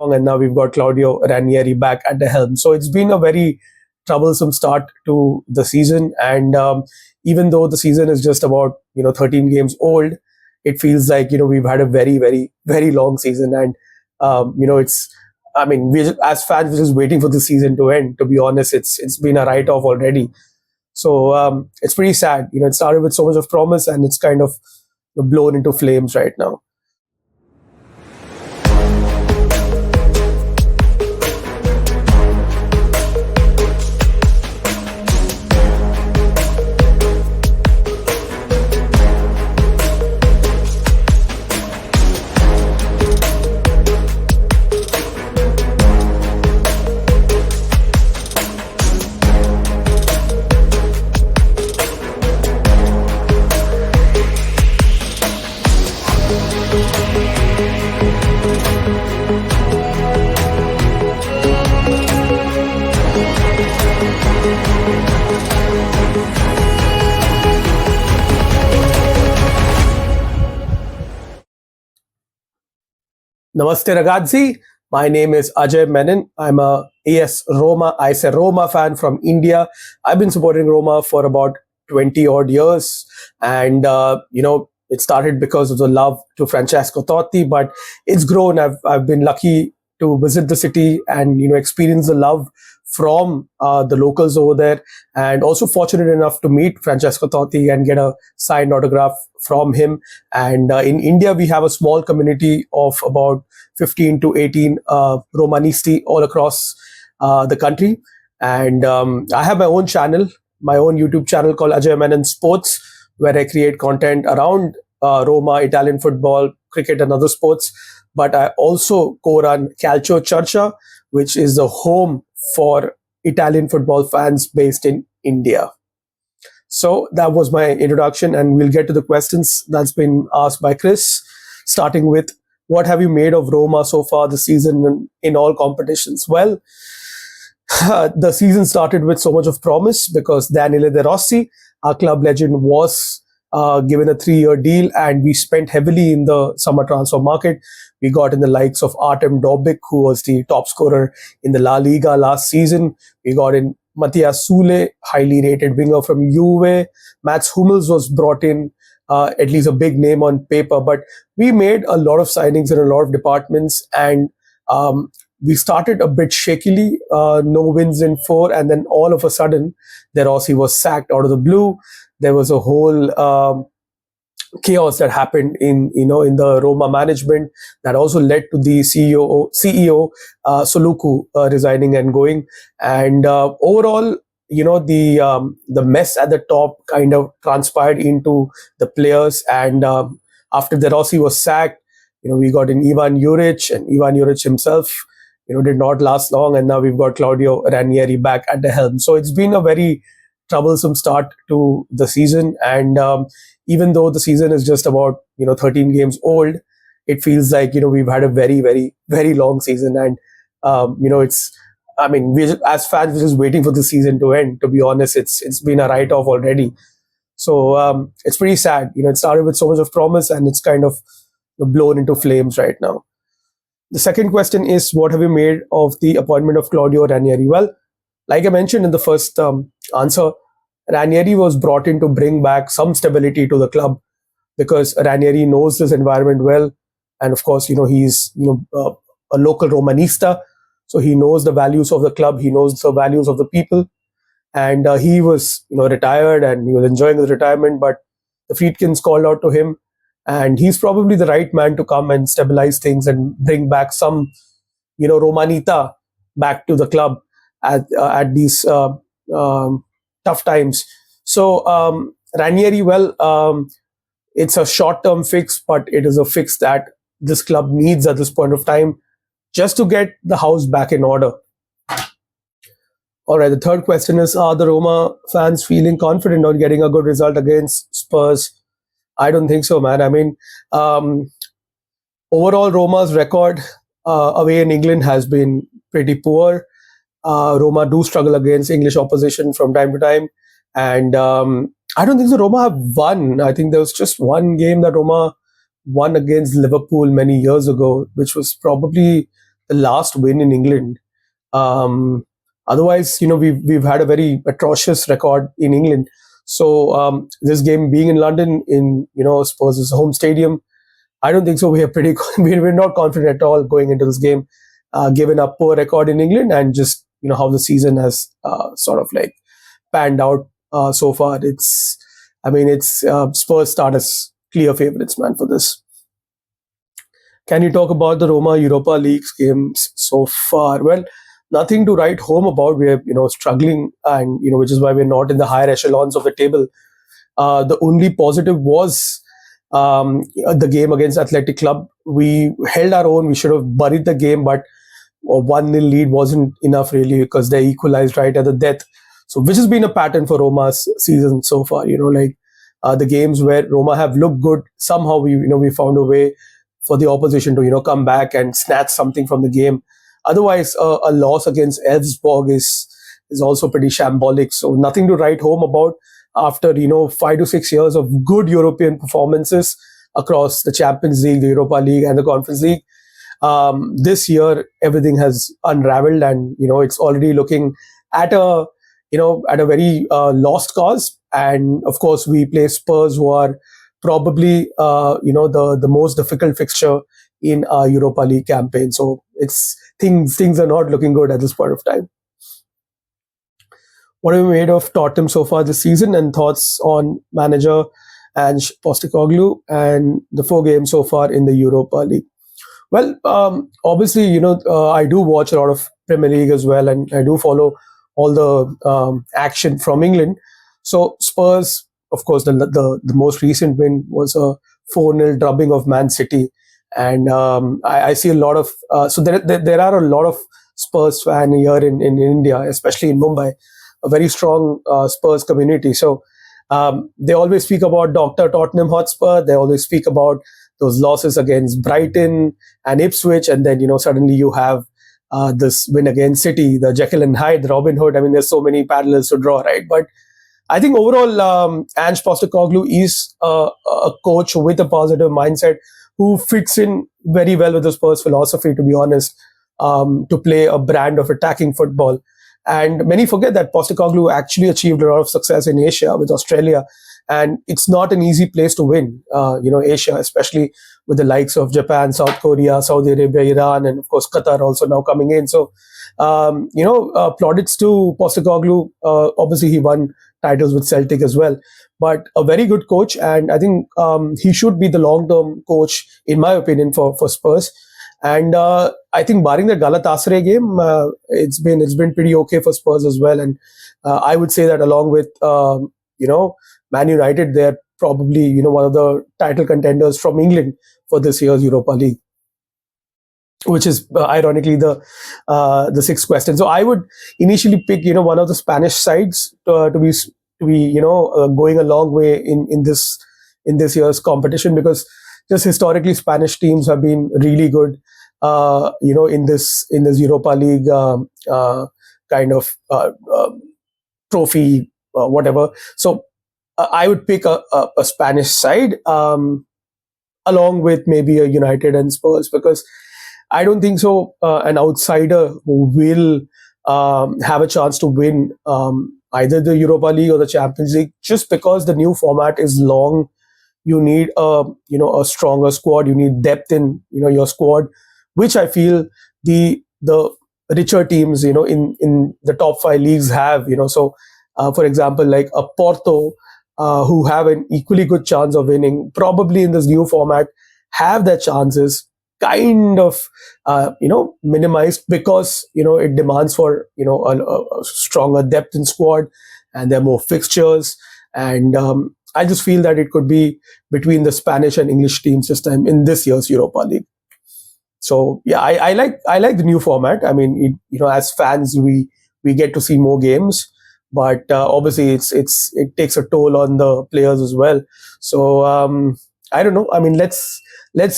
and now we've got Claudio Ranieri back at the helm. So it's been a very troublesome start to the season, and even though the season is just about 13 games old, it feels like we've had a very, very, very long season, and we as fans we're just waiting for the season to end. To be honest, it's been a write-off already. So it's pretty sad. It started with so much of promise, and it's kind of blown into flames right now. Namaste ragazzi, my name is Ajay Menon. I'm a AS Roma, I say Roma fan from India. I've been supporting Roma for about 20 odd years, and it started because of the love to Francesco Totti, but it's grown. I've been lucky to visit the city and experience the love from the locals over there, and also fortunate enough to meet Francesco Totti and get a signed autograph from him. And in India, we have a small community of about 15 to 18 Romanisti all across the country. And I have my own channel, my own YouTube channel called Ajay Menon Sports, where I create content around Roma, Italian football, cricket, and other sports. But I also co-run Calcio Churcha, which is the home for Italian football fans based in India. So that was my introduction, and we'll get to the questions that's been asked by Chris, starting with, what have you made of Roma so far this season in all competitions? Well, the season started with so much of promise because Daniele De Rossi, our club legend, was given a 3-year deal, and we spent heavily in the summer transfer market. We got in the likes of Artem Dobic, who was the top scorer in the La Liga last season. We got in Matthias Sule, highly rated winger from Juve. Mats Hummels was brought in, at least a big name on paper. But we made a lot of signings in a lot of departments, and we started a bit shakily, no wins in 4, and then all of a sudden, De Rossi was sacked out of the blue. There was a whole chaos that happened in the Roma management that also led to the CEO Soluku resigning and going. And overall, the mess at the top kind of transpired into the players. And after De Rossi was sacked, we got in Ivan Juric, and Ivan Juric himself did not last long, and now we've got Claudio Ranieri back at the helm. So it's been a very troublesome start to the season, and even though the season is just about 13 games old, it feels like we've had a very, very, very long season, and we as fans we're just waiting for the season to end. To be honest, it's been a write-off already. So it's pretty sad. It started with so much of promise, and it's kind of blown into flames right now. The second question is, what have you made of the appointment of Claudio Ranieri? Well, like I mentioned in the first answer, Ranieri was brought in to bring back some stability to the club, because Ranieri knows this environment well, and of course, he's a local Romanista, so he knows the values of the club, he knows the values of the people, and he was retired, and he was enjoying his retirement, but the Friedkins called out to him, and he's probably the right man to come and stabilize things and bring back some Romanita back to the club at these tough times. So Ranieri, well, it's a short-term fix, but it is a fix that this club needs at this point of time just to get the house back in order. All right, the third question is, are the Roma fans feeling confident on getting a good result against Spurs? I don't think so, man. I mean, overall, Roma's record away in England has been pretty poor. Roma do struggle against English opposition from time to time. And I don't think the Roma have won. I think there was just one game that Roma won against Liverpool many years ago, which was probably the last win in England. Otherwise, we've had a very atrocious record in England. So this game being in London, in Spurs' home stadium, I don't think so. We are pretty. We're not confident at all going into this game, given a poor record in England and just how the season has sort of like panned out so far. It's Spurs start as clear favorites, man, for this. Can you talk about the Roma Europa League games so far? Well, nothing to write home about. We're struggling, and which is why we're not in the higher echelons of the table. The only positive was the game against Athletic Club. We held our own. We should have buried the game, but a 1-0 lead wasn't enough really, because they equalized right at the death. So which has been a pattern for Roma's season so far. The games where Roma have looked good, somehow we found a way for the opposition to come back and snatch something from the game. Otherwise, a loss against Elfsborg is also pretty shambolic. So nothing to write home about after 5 to 6 years of good European performances across the Champions League, the Europa League, and the Conference League. This year everything has unraveled, and it's already looking at a very lost cause. And of course, we play Spurs, who are probably the most difficult fixture in our Europa League campaign. So it's things are not looking good at this point of time. What have we made of Tottenham so far this season, and thoughts on manager Ange Postecoglou and the 4 games so far in the Europa League? Well, obviously, I do watch a lot of Premier League as well, and I do follow all the action from England. So Spurs, of course, the most recent win was a 4-0 drubbing of Man City. And I see a lot of, so there are a lot of Spurs fans here in India, especially in Mumbai, a very strong Spurs community. So they always speak about Dr. Tottenham Hotspur. They always speak about those losses against Brighton and Ipswich. And then, suddenly you have this win against City, the Jekyll and Hyde, the Robin Hood. I mean, there's so many parallels to draw, right? But I think overall, Ange Postecoglou is a coach with a positive mindset who fits in very well with the Spurs philosophy, to be honest, to play a brand of attacking football. And many forget that Postecoglou actually achieved a lot of success in Asia with Australia. And it's not an easy place to win, Asia, especially with the likes of Japan, South Korea, Saudi Arabia, Iran, and of course Qatar also now coming in. So, plaudits to Postecoglou. Obviously, he won titles with Celtic as well, but a very good coach. And I think he should be the long-term coach, in my opinion, for Spurs. And I think barring the Galatasaray game, it's been pretty okay for Spurs as well. And I would say that along with, Man United, they're probably, one of the title contenders from England for this year's Europa League, which is ironically the 6th question. So I would initially pick, one of the Spanish sides to be going a long way in this year's competition, because just historically Spanish teams have been really good, in this Europa League kind of trophy, whatever. So I would pick a Spanish side along with maybe a United and Spurs, because I don't think so an outsider who will have a chance to win either the Europa League or the Champions League, just because the new format is long. You need a stronger squad. You need depth in your squad, which I feel the richer teams in the top 5 leagues have. So for example, like a Porto, who have an equally good chance of winning, probably in this new format, have their chances kind of minimized, because it demands for a stronger depth in squad, and there are more fixtures. And I just feel that it could be between the Spanish and English teams this time in this year's Europa League. So yeah, I like the new format. I mean, as fans, we get to see more games, but obviously it takes a toll on the players as well. So I don't know. I mean, let's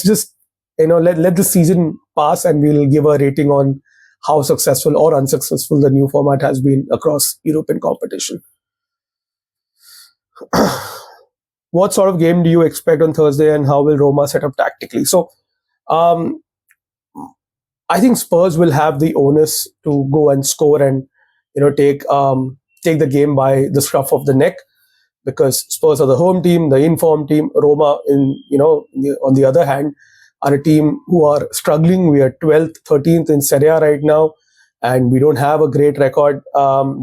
just let the season pass, and we'll give a rating on how successful or unsuccessful the new format has been across European competition. What sort of game do you expect on Thursday, and how will Roma set up tactically? So I think Spurs will have the onus to go and score and take the game by the scruff of the neck, because Spurs are the home team, the informed team. Roma, on the other hand, are a team who are struggling. We are 12th, 13th in Serie A right now, and we don't have a great record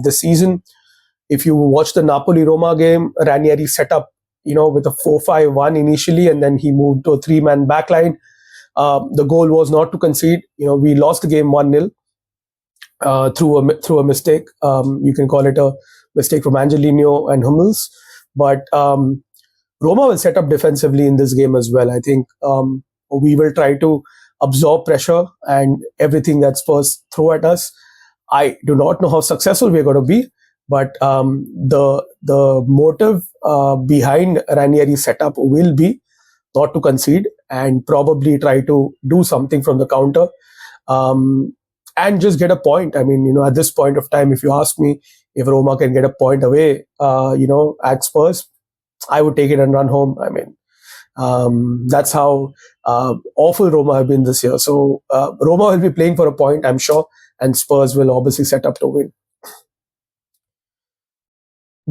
this season. If you watch the Napoli-Roma game, Ranieri set up, with a 4-5-1 initially, and then he moved to a 3-man backline. The goal was not to concede. We lost the game 1-0 through a mistake. You can call it a mistake from Angelino and Hummels. But Roma will set up defensively in this game as well. I think we will try to absorb pressure and everything that Spurs throw at us. I do not know how successful we're going to be, but the motive behind Ranieri's setup will be not to concede and probably try to do something from the counter and just get a point. I mean, at this point of time, if you ask me if Roma can get a point away, at Spurs, I would take it and run home. I mean, that's how awful Roma have been this year. So Roma will be playing for a point, I'm sure, and Spurs will obviously set up to win.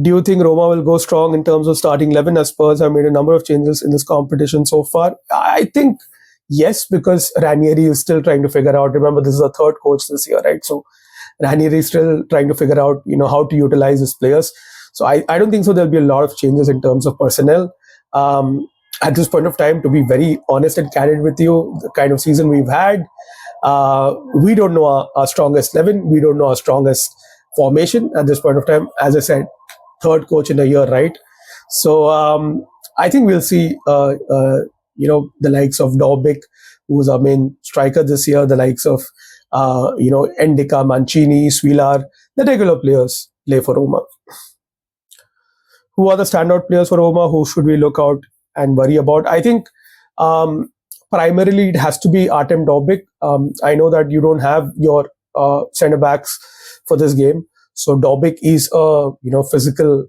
Do you think Roma will go strong in terms of starting 11, as Spurs have made a number of changes in this competition so far? I think yes, because Ranieri is still trying to figure out. Remember, this is a third coach this year, right? So Ranieri is still trying to figure out, how to utilize his players. So I don't think so there'll be a lot of changes in terms of personnel. At this point of time, to be very honest and candid with you, the kind of season we've had, we don't know our strongest 11. We don't know our strongest formation at this point of time. As I said, third coach in a year, right? So I think we'll see, the likes of Dobbik, who's our main striker this year, the likes of, Endika, Mancini, Svilar, the regular players play for Roma. Who are the standout players for Roma? Who should we look out and worry about? I think primarily it has to be Artem Dobbik. I know that you don't have your centre backs for this game. So Dobbik is a physical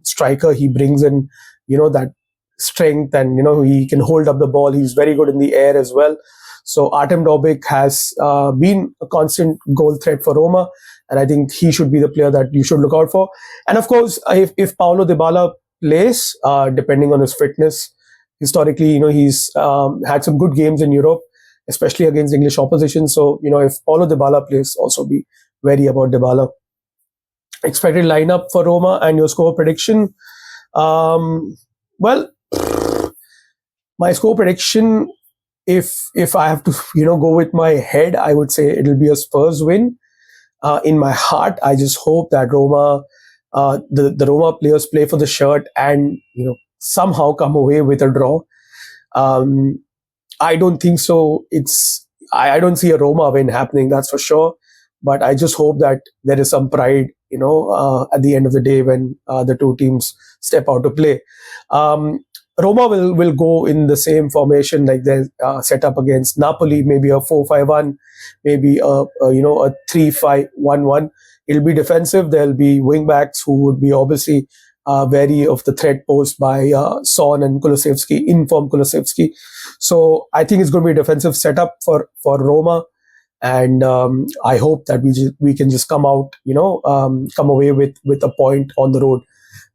striker. He brings in that strength, and he can hold up the ball. He's very good in the air as well. So Artem Dobbik has been a constant goal threat for Roma, and I think he should be the player that you should look out for. And of course, if Paulo Dybala plays, depending on his fitness, historically, he's had some good games in Europe, especially against English opposition. So if Paulo Dybala plays, also be wary about Dybala. Expected lineup for Roma and your score prediction. Well, my score prediction, if I have to go with my head, I would say it'll be a Spurs win. In my heart, I just hope that Roma, the Roma players play for the shirt and somehow come away with a draw. I don't think so. I don't see a Roma win happening, that's for sure. But I just hope that there is some pride, at the end of the day when the two teams step out to play. Roma will go in the same formation like they set up against Napoli, maybe a 4-5-1, maybe a 3-5-1-1. It'll be defensive. There'll be wing backs who would be obviously wary of the threat posed by Son and Kulusevski, informed Kulusevski. So I think it's going to be a defensive setup for Roma. And I hope that we can just come out, come away with a point on the road.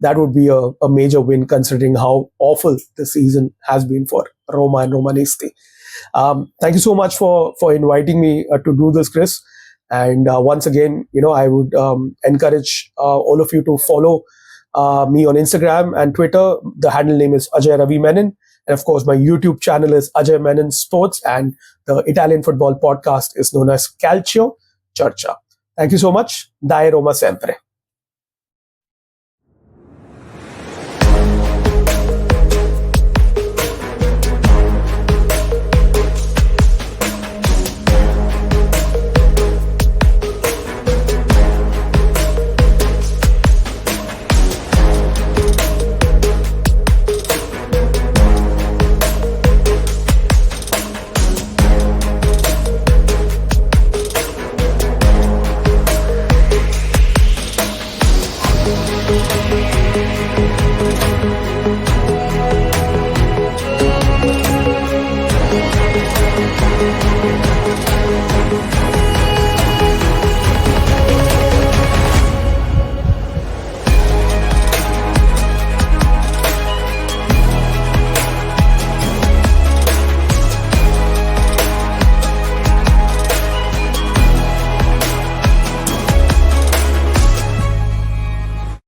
That would be a major win, considering how awful the season has been for Roma and Romanisti. Thank you so much for inviting me to do this, Chris. And once again, I would encourage all of you to follow me on Instagram and Twitter. The handle name is Ajay Ravi Menon. And of course, my YouTube channel is Ajay Menon Sports, and the Italian football podcast is known as Calcio Churcha. Thank you so much. Dai Roma sempre.